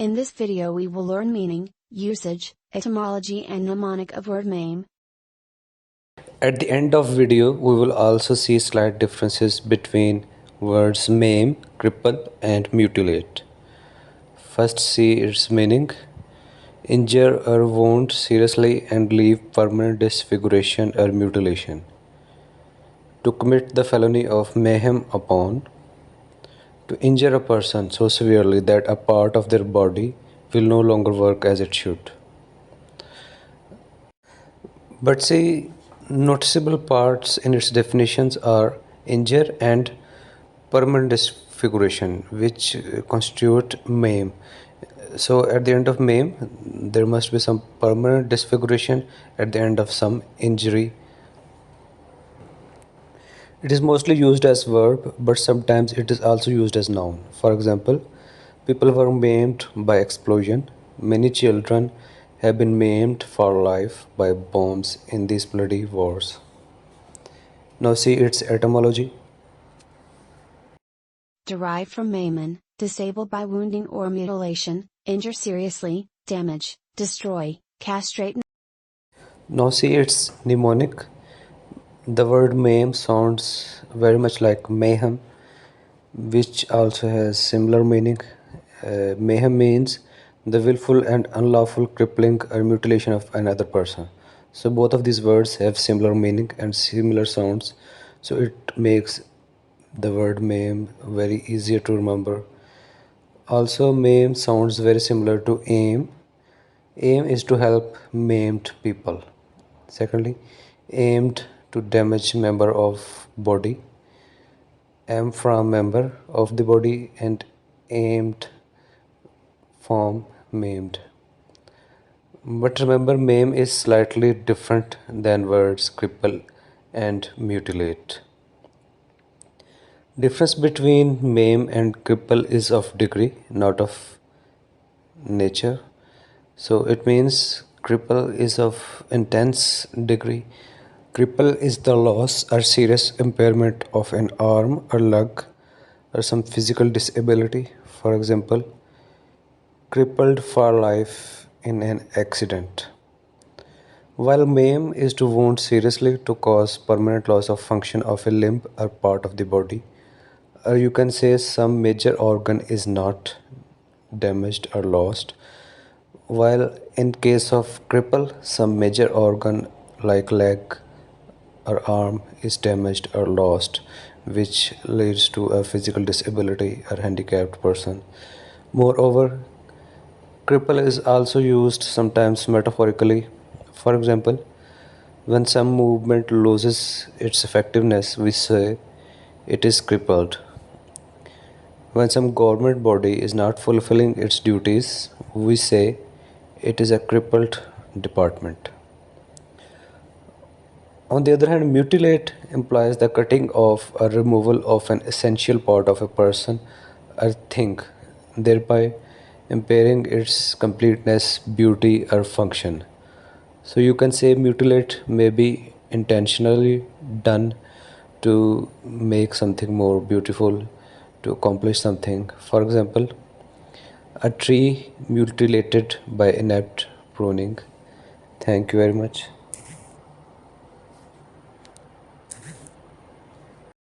In this video we will learn meaning, usage, etymology and mnemonic of word Maim. At the end of video, we will also see slight differences between words maim, cripple and mutilate. First, see its meaning. Injure or wound seriously and leave permanent disfiguration or mutilation. To commit the felony of mayhem upon. To injure a person so severely that a part of their body will no longer work as it should. But see, noticeable parts in its definitions are injure and permanent disfiguration, which constitute maim. So at the end of maim, there must be some permanent disfiguration at the end of some injury. It is mostly used as verb, but sometimes it is also used as noun. For example, people were maimed by explosion. Many children have been maimed for life by bombs in these bloody wars. Now see its etymology. Derived from Mame, disable by wounding or mutilation, injure seriously, damage, destroy, castrate. Now see its mnemonic. The word maim sounds very much like mayhem, which also has similar meaning. Mayhem means the willful and unlawful crippling or mutilation of another person. So both of these words have similar meaning and similar sounds. So it makes the word maim very easier to remember. Also, maim sounds very similar to aim. Aim is to help maimed people. Secondly, aimed to damage member of body. Aim from member of the body and aimed from maimed. But remember, maim is slightly different than words cripple and mutilate. Difference between maim and cripple is of degree, not of nature. So it means cripple is of intense degree. Cripple is the loss or serious impairment of an arm or leg or some physical disability. For example, crippled for life in an accident. While maim is to wound seriously to cause permanent loss of function of a limb or part of the body. Or you can say some major organ is not damaged or lost, while in case of cripple, some major organ like leg or arm is damaged or lost, which leads to a physical disability or handicapped person. Moreover, cripple is also used sometimes metaphorically. For example, when some movement loses its effectiveness, we say it is crippled. When some government body is not fulfilling its duties, we say it is a crippled department. On the other hand, mutilate implies the cutting off or removal of an essential part of a person or thing, thereby impairing its completeness, beauty, or function. So you can say mutilate may be intentionally done to make something more beautiful, to accomplish something. For example, a tree mutilated by inept pruning. Thank you very much.